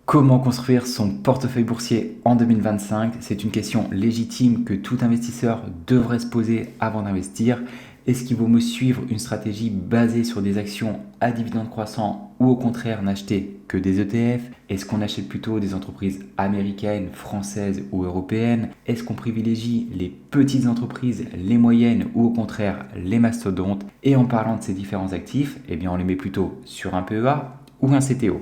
Comment construire son portefeuille boursier en 2025? C'est une question légitime que tout investisseur devrait se poser avant d'investir. Est-ce qu'il vaut mieux suivre une stratégie basée sur des actions à dividendes croissants ou au contraire n'acheter que des ETF? Est-ce qu'on achète plutôt des entreprises américaines, françaises ou européennes? Est-ce qu'on privilégie les petites entreprises, les moyennes ou au contraire les mastodontes? Et en parlant de ces différents actifs, on les met plutôt sur un PEA ou un CTO?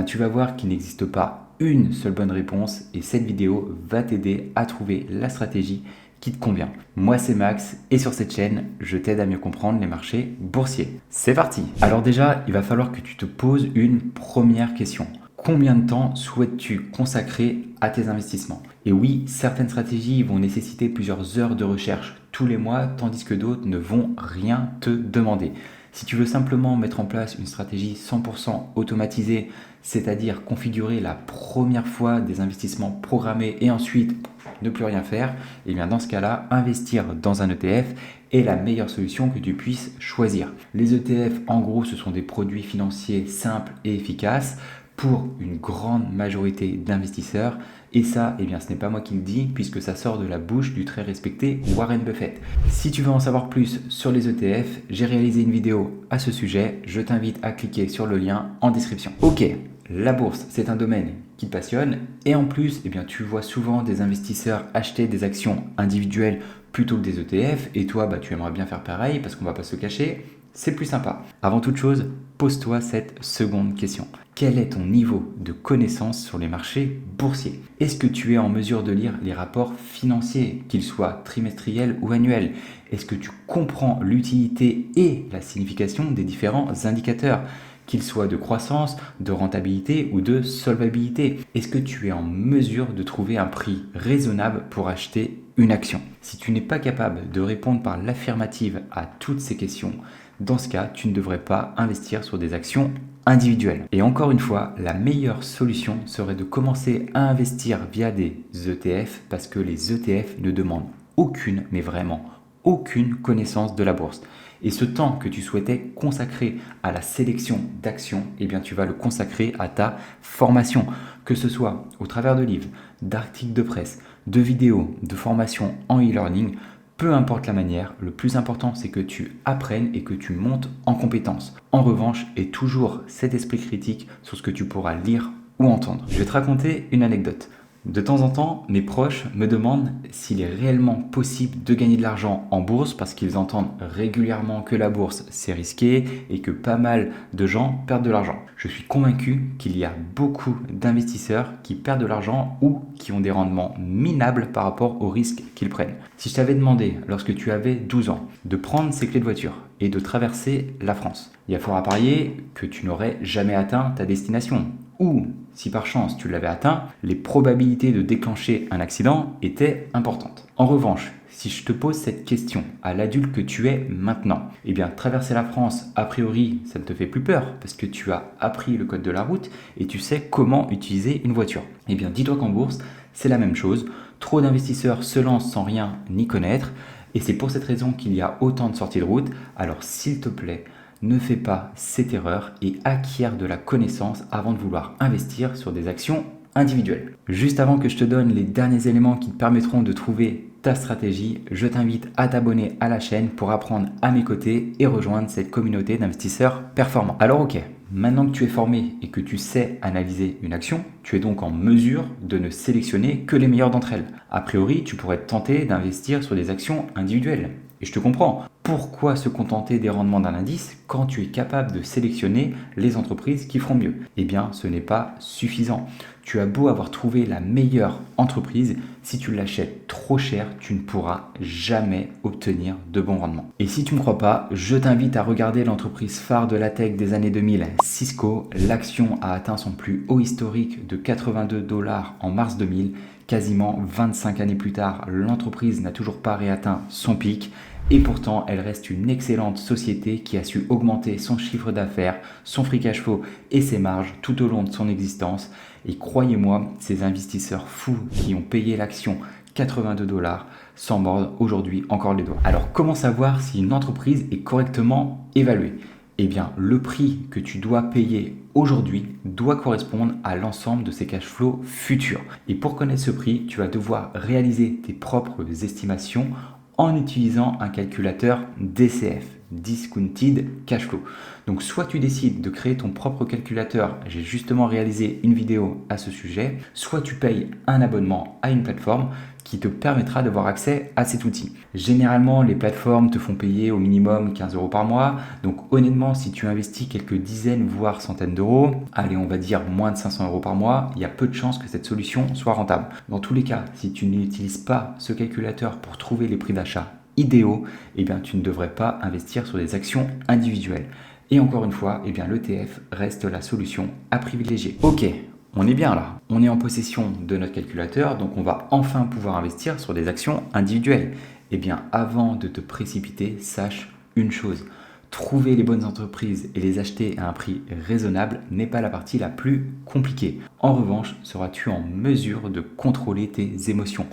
Tu vas voir qu'il n'existe pas une seule bonne réponse et cette vidéo va t'aider à trouver la stratégie qui te convient. Moi c'est Max et sur cette chaîne, je t'aide à mieux comprendre les marchés boursiers. C'est parti! Alors déjà, il va falloir que tu te poses une première question. Combien de temps souhaites-tu consacrer à tes investissements? Et oui, certaines stratégies vont nécessiter plusieurs heures de recherche tous les mois, tandis que d'autres ne vont rien te demander. Si tu veux simplement mettre en place une stratégie 100% automatisée, c'est-à-dire configurer la première fois des investissements programmés et ensuite ne plus rien faire, dans ce cas-là, investir dans un ETF est la meilleure solution que tu puisses choisir. Les ETF, en gros, ce sont des produits financiers simples et efficaces pour une grande majorité d'investisseurs. Et ça, ce n'est pas moi qui le dis, puisque ça sort de la bouche du très respecté Warren Buffett. Si tu veux en savoir plus sur les ETF, j'ai réalisé une vidéo à ce sujet. Je t'invite à cliquer sur le lien en description. Ok, la bourse, c'est un domaine qui te passionne. Et en plus, tu vois souvent des investisseurs acheter des actions individuelles plutôt que des ETF. Et toi, tu aimerais bien faire pareil parce qu'on ne va pas se cacher. C'est plus sympa. Avant toute chose, pose-toi cette seconde question. Quel est ton niveau de connaissance sur les marchés boursiers? Est-ce que tu es en mesure de lire les rapports financiers, qu'ils soient trimestriels ou annuels? Est-ce que tu comprends l'utilité et la signification des différents indicateurs, qu'ils soient de croissance, de rentabilité ou de solvabilité? Est-ce que tu es en mesure de trouver un prix raisonnable pour acheter une action? Si tu n'es pas capable de répondre par l'affirmative à toutes ces questions, dans ce cas, tu ne devrais pas investir sur des actions individuelles. Et encore une fois, la meilleure solution serait de commencer à investir via des ETF parce que les ETF ne demandent aucune, mais vraiment aucune connaissance de la bourse. Et ce temps que tu souhaitais consacrer à la sélection d'actions, tu vas le consacrer à ta formation, que ce soit au travers de livres, d'articles de presse, de vidéos, de formations en e-learning. Peu importe la manière, le plus important c'est que tu apprennes et que tu montes en compétences. En revanche, aie toujours cet esprit critique sur ce que tu pourras lire ou entendre. Je vais te raconter une anecdote. De temps en temps, mes proches me demandent s'il est réellement possible de gagner de l'argent en bourse parce qu'ils entendent régulièrement que la bourse c'est risqué et que pas mal de gens perdent de l'argent. Je suis convaincu qu'il y a beaucoup d'investisseurs qui perdent de l'argent ou qui ont des rendements minables par rapport aux risques qu'ils prennent. Si je t'avais demandé, lorsque tu avais 12 ans, de prendre ces clés de voiture et de traverser la France, il y a fort à parier que tu n'aurais jamais atteint ta destination. Ou, si par chance tu l'avais atteint, les probabilités de déclencher un accident étaient importantes. En revanche, si je te pose cette question à l'adulte que tu es maintenant, traverser la France, a priori, ça ne te fait plus peur parce que tu as appris le code de la route et tu sais comment utiliser une voiture. Dis-toi qu'en bourse, c'est la même chose. Trop d'investisseurs se lancent sans rien ni connaître et c'est pour cette raison qu'il y a autant de sorties de route. Alors s'il te plaît, ne fais pas cette erreur et acquiert de la connaissance avant de vouloir investir sur des actions individuelles. Juste avant que je te donne les derniers éléments qui te permettront de trouver ta stratégie, je t'invite à t'abonner à la chaîne pour apprendre à mes côtés et rejoindre cette communauté d'investisseurs performants. Alors ok, maintenant que tu es formé et que tu sais analyser une action, tu es donc en mesure de ne sélectionner que les meilleures d'entre elles. A priori, tu pourrais te tenter d'investir sur des actions individuelles. Et je te comprends. Pourquoi se contenter des rendements d'un indice quand tu es capable de sélectionner les entreprises qui feront mieux? Ce n'est pas suffisant. Tu as beau avoir trouvé la meilleure entreprise, si tu l'achètes trop cher, tu ne pourras jamais obtenir de bons rendements. Et si tu ne me crois pas, je t'invite à regarder l'entreprise phare de la tech des années 2000, Cisco. L'action a atteint son plus haut historique de 82 $ en mars 2000. Quasiment 25 années plus tard, l'entreprise n'a toujours pas réatteint son pic. Et pourtant, elle reste une excellente société qui a su augmenter son chiffre d'affaires, son free cash flow et ses marges tout au long de son existence. Et croyez-moi, ces investisseurs fous qui ont payé l'action 82 $ s'en mordent aujourd'hui encore les doigts. Alors, comment savoir si une entreprise est correctement évaluée? Le prix que tu dois payer aujourd'hui doit correspondre à l'ensemble de ces cash flows futurs. Et pour connaître ce prix, tu vas devoir réaliser tes propres estimations en utilisant un calculateur DCF, Discounted Cash Flow. Donc soit tu décides de créer ton propre calculateur, j'ai justement réalisé une vidéo à ce sujet, soit tu payes un abonnement à une plateforme qui te permettra d'avoir accès à cet outil. Généralement, les plateformes te font payer au minimum 15 € par mois. Donc honnêtement, si tu investis quelques dizaines, voire centaines d'euros, allez, on va dire moins de 500 € par mois, il y a peu de chances que cette solution soit rentable. Dans tous les cas, si tu n'utilises pas ce calculateur pour trouver les prix d'achat idéaux, eh bien, tu ne devrais pas investir sur des actions individuelles. Et encore une fois, eh bien, l'ETF reste la solution à privilégier. Ok, on est bien là, on est en possession de notre calculateur, donc on va enfin pouvoir investir sur des actions individuelles. Eh bien, avant de te précipiter, sache une chose. Trouver les bonnes entreprises et les acheter à un prix raisonnable n'est pas la partie la plus compliquée. En revanche, seras-tu en mesure de contrôler tes émotions ?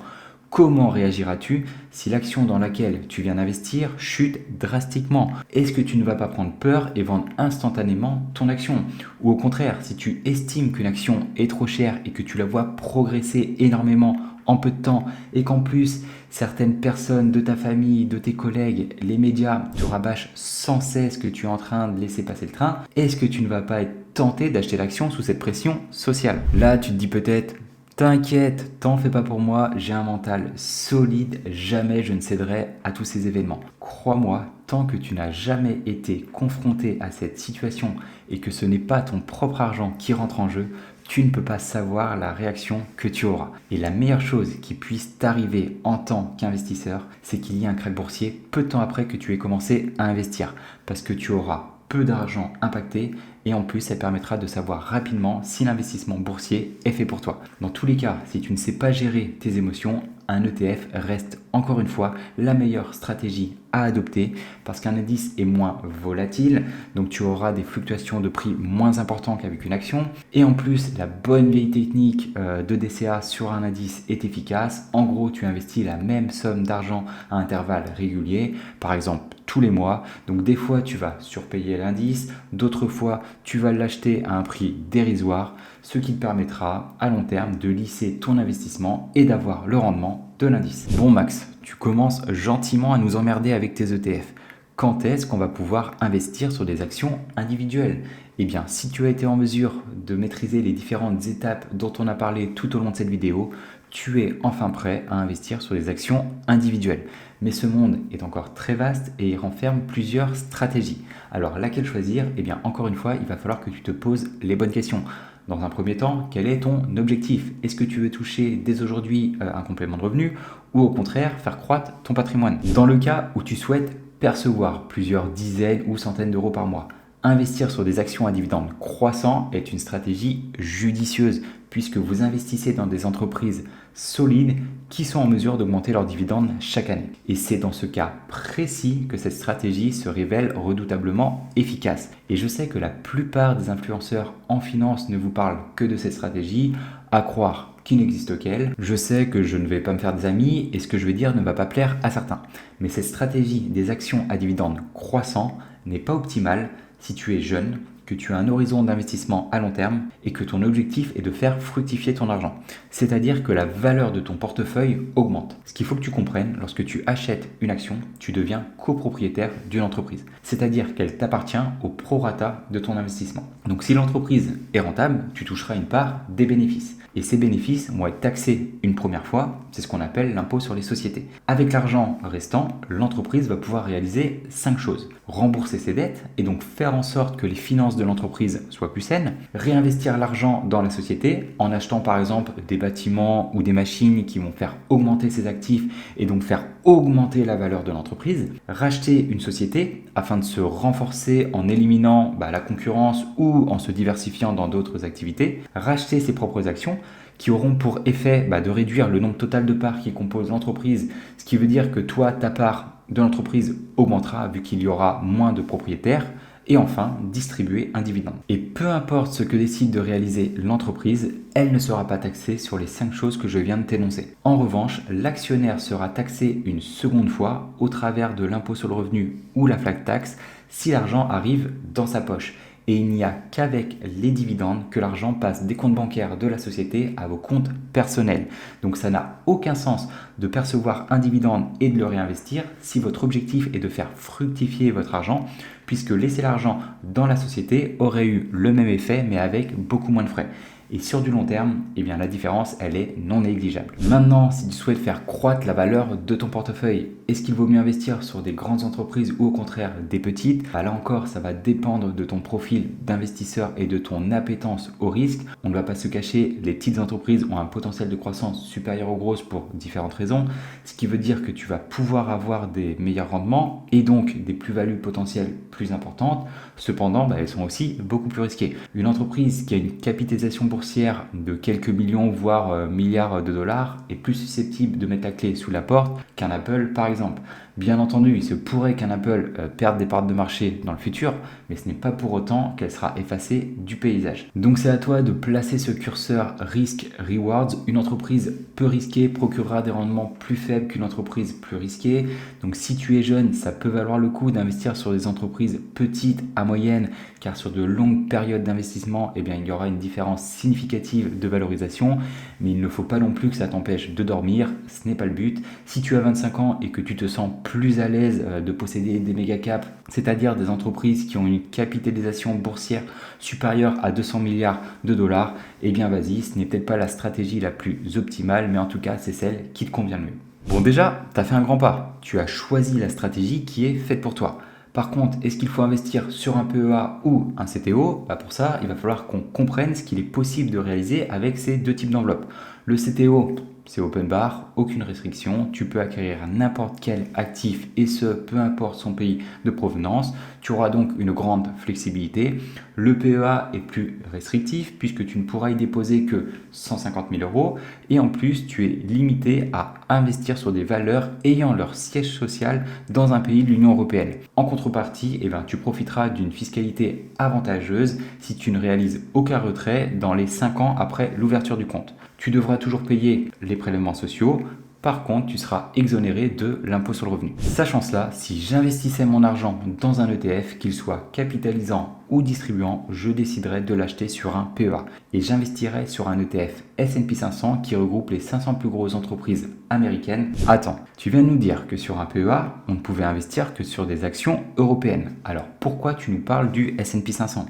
Comment réagiras-tu si l'action dans laquelle tu viens d'investir chute drastiquement? Est-ce que tu ne vas pas prendre peur et vendre instantanément ton action? Ou au contraire, si tu estimes qu'une action est trop chère et que tu la vois progresser énormément en peu de temps et qu'en plus certaines personnes de ta famille, de tes collègues, les médias te rabâchent sans cesse que tu es en train de laisser passer le train, est-ce que tu ne vas pas être tenté d'acheter l'action sous cette pression sociale? Là, tu te dis peut-être: t'inquiète, t'en fais pas pour moi, j'ai un mental solide, jamais je ne céderai à tous ces événements. Crois-moi, tant que tu n'as jamais été confronté à cette situation et que ce n'est pas ton propre argent qui rentre en jeu, tu ne peux pas savoir la réaction que tu auras. Et la meilleure chose qui puisse t'arriver en tant qu'investisseur, c'est qu'il y ait un krach boursier peu de temps après que tu aies commencé à investir. Parce que tu auras peu d'argent impacté et en plus ça permettra de savoir rapidement si l'investissement boursier est fait pour toi. Dans tous les cas, si tu ne sais pas gérer tes émotions, un ETF reste encore une fois la meilleure stratégie à adopter parce qu'un indice est moins volatile, donc tu auras des fluctuations de prix moins importantes qu'avec une action. Et en plus, la bonne vieille technique de DCA sur un indice est efficace. En gros, tu investis la même somme d'argent à intervalles réguliers, par exemple tous les mois. Donc des fois, tu vas surpayer l'indice, d'autres fois, tu vas l'acheter à un prix dérisoire, ce qui te permettra à long terme de lisser ton investissement et d'avoir le rendement de l'indice. Bon Max, tu commences gentiment à nous emmerder avec tes ETF. Quand est-ce qu'on va pouvoir investir sur des actions individuelles? Eh bien, si tu as été en mesure de maîtriser les différentes étapes dont on a parlé tout au long de cette vidéo, tu es enfin prêt à investir sur des actions individuelles. Mais ce monde est encore très vaste et il renferme plusieurs stratégies. Alors, laquelle choisir? Eh bien, encore une fois, il va falloir que tu te poses les bonnes questions. Dans un premier temps, quel est ton objectif? Est-ce que tu veux toucher dès aujourd'hui un complément de revenu ou au contraire faire croître ton patrimoine? Dans le cas où tu souhaites percevoir plusieurs dizaines ou centaines d'euros par mois, investir sur des actions à dividendes croissants est une stratégie judicieuse puisque vous investissez dans des entreprises solides qui sont en mesure d'augmenter leurs dividendes chaque année. Et c'est dans ce cas précis que cette stratégie se révèle redoutablement efficace. Et je sais que la plupart des influenceurs en finance ne vous parlent que de cette stratégie, à croire qu'il n'existe qu'elle. Je sais que je ne vais pas me faire des amis et ce que je vais dire ne va pas plaire à certains. Mais cette stratégie des actions à dividendes croissants n'est pas optimale si tu es jeune, que tu as un horizon d'investissement à long terme et que ton objectif est de faire fructifier ton argent. C'est-à-dire que la valeur de ton portefeuille augmente. Ce qu'il faut que tu comprennes, lorsque tu achètes une action, tu deviens copropriétaire d'une entreprise. C'est-à-dire qu'elle t'appartient au prorata de ton investissement. Donc si l'entreprise est rentable, tu toucheras une part des bénéfices. Et ces bénéfices vont être taxés une première fois, c'est ce qu'on appelle l'impôt sur les sociétés. Avec l'argent restant, l'entreprise va pouvoir réaliser 5 choses. Rembourser ses dettes et donc faire en sorte que les finances de l'entreprise soient plus saines, réinvestir l'argent dans la société en achetant par exemple des bâtiments ou des machines qui vont faire augmenter ses actifs et donc faire augmenter la valeur de l'entreprise, racheter une société afin de se renforcer en éliminant la concurrence ou en se diversifiant dans d'autres activités, racheter ses propres actions qui auront pour effet de réduire le nombre total de parts qui composent l'entreprise, ce qui veut dire que toi, ta part de l'entreprise augmentera vu qu'il y aura moins de propriétaires. Et enfin, distribuer un dividende. Et peu importe ce que décide de réaliser l'entreprise, elle ne sera pas taxée sur les 5 choses que je viens de t'énoncer. En revanche, l'actionnaire sera taxé une seconde fois au travers de l'impôt sur le revenu ou la flat tax si l'argent arrive dans sa poche. et il n'y a qu'avec les dividendes que l'argent passe des comptes bancaires de la société à vos comptes personnels. Donc ça n'a aucun sens de percevoir un dividende et de le réinvestir si votre objectif est de faire fructifier votre argent, puisque laisser l'argent dans la société aurait eu le même effet mais avec beaucoup moins de frais. Et sur du long terme, eh bien, la différence, elle est non négligeable. Maintenant, si tu souhaites faire croître la valeur de ton portefeuille, est-ce qu'il vaut mieux investir sur des grandes entreprises ou au contraire des petites? Là encore, ça va dépendre de ton profil d'investisseur et de ton appétence au risque. On ne va pas se cacher, les petites entreprises ont un potentiel de croissance supérieur aux grosses pour différentes raisons, ce qui veut dire que tu vas pouvoir avoir des meilleurs rendements et donc des plus-values potentielles plus importantes. Cependant, elles sont aussi beaucoup plus risquées. Une entreprise qui a une capitalisation boursière de quelques millions voire milliards de dollars est plus susceptible de mettre la clé sous la porte qu'un Apple par exemple. Bien entendu, il se pourrait qu'un Apple perde des parts de marché dans le futur, mais ce n'est pas pour autant qu'elle sera effacée du paysage. Donc c'est à toi de placer ce curseur risk-rewards. Une entreprise peu risquée procurera des rendements plus faibles qu'une entreprise plus risquée. Donc si tu es jeune, ça peut valoir le coup d'investir sur des entreprises petites à moyennes, car sur de longues périodes d'investissement, il y aura une différence significative de valorisation, mais il ne faut pas non plus que ça t'empêche de dormir, ce n'est pas le but. Si tu as 25 ans et que tu te sens plus à l'aise de posséder des méga caps, c'est-à-dire des entreprises qui ont une capitalisation boursière supérieure à 200 milliards de dollars, vas-y, ce n'est peut-être pas la stratégie la plus optimale, mais en tout cas, c'est celle qui te convient le mieux. Bon, déjà, tu as fait un grand pas. Tu as choisi la stratégie qui est faite pour toi. Par contre, est-ce qu'il faut investir sur un PEA ou un CTO? Pour ça, il va falloir qu'on comprenne ce qu'il est possible de réaliser avec ces deux types d'enveloppes. Le CTO, c'est open bar, aucune restriction, tu peux acquérir n'importe quel actif et ce, peu importe son pays de provenance. Tu auras donc une grande flexibilité. Le PEA est plus restrictif puisque tu ne pourras y déposer que 150 000 euros et en plus tu es limité à investir sur des valeurs ayant leur siège social dans un pays de l'Union européenne. En contrepartie, tu profiteras d'une fiscalité avantageuse si tu ne réalises aucun retrait dans les 5 ans après l'ouverture du compte. Tu devras toujours payer les prélèvements sociaux. Par contre, tu seras exonéré de l'impôt sur le revenu. Sachant cela, si j'investissais mon argent dans un ETF, qu'il soit capitalisant ou distribuant, je déciderais de l'acheter sur un PEA. Et j'investirais sur un ETF S&P 500 qui regroupe les 500 plus grosses entreprises américaines. Attends, tu viens de nous dire que sur un PEA, on ne pouvait investir que sur des actions européennes. Alors pourquoi tu nous parles du S&P 500?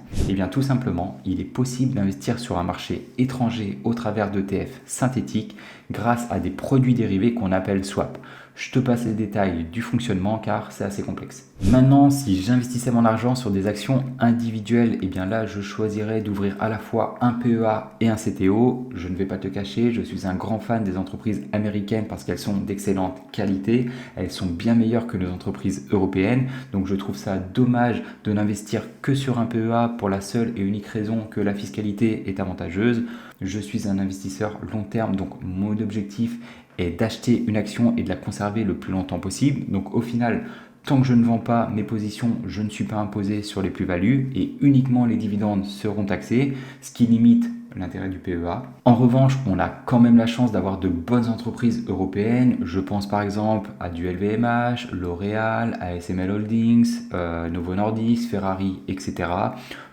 Tout simplement, il est possible d'investir sur un marché étranger au travers d'ETF synthétiques grâce à des produits dérivés qu'on appelle swap. Je te passe les détails du fonctionnement car c'est assez complexe. Maintenant, si j'investissais mon argent sur des actions individuelles, là je choisirais d'ouvrir à la fois un PEA et un CTO. Je ne vais pas te cacher, je suis un grand fan des entreprises américaines parce qu'elles sont d'excellente qualité. Elles sont bien meilleures que nos entreprises européennes. Donc je trouve ça dommage de n'investir que sur un PEA pour la seule et unique raison que la fiscalité est avantageuse. Je suis un investisseur long terme, donc mon objectif est d'acheter une action et de la conserver le plus longtemps possible. Donc au final, tant que je ne vends pas mes positions, je ne suis pas imposé sur les plus-values et uniquement les dividendes seront taxés, ce qui limite l'intérêt du PEA. En revanche, on a quand même la chance d'avoir de bonnes entreprises européennes. Je pense par exemple à du LVMH, L'Oréal, ASML Holdings, Novo Nordisk, Ferrari, etc.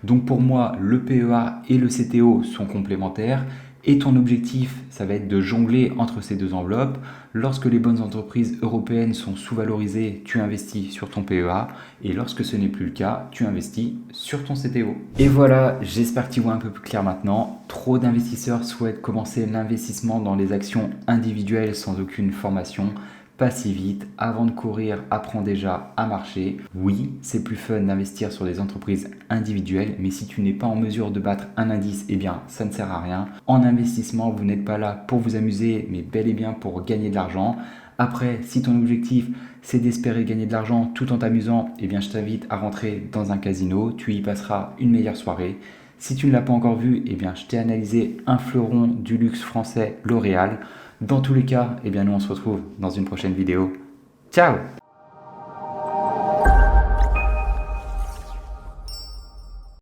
Donc pour moi, le PEA et le CTO sont complémentaires. Et ton objectif, ça va être de jongler entre ces deux enveloppes. Lorsque les bonnes entreprises européennes sont sous-valorisées, tu investis sur ton PEA. Et lorsque ce n'est plus le cas, tu investis sur ton CTO. Et voilà, j'espère que tu vois un peu plus clair maintenant. Trop d'investisseurs souhaitent commencer l'investissement dans les actions individuelles sans aucune formation. Pas si vite, avant de courir, apprends déjà à marcher. Oui, c'est plus fun d'investir sur des entreprises individuelles, mais si tu n'es pas en mesure de battre un indice, ça ne sert à rien. En investissement, vous n'êtes pas là pour vous amuser, mais bel et bien pour gagner de l'argent. Après, si ton objectif, c'est d'espérer gagner de l'argent tout en t'amusant, je t'invite à rentrer dans un casino. Tu y passeras une meilleure soirée. Si tu ne l'as pas encore vu, je t'ai analysé un fleuron du luxe français, L'Oréal. Dans tous les cas, nous on se retrouve dans une prochaine vidéo. Ciao!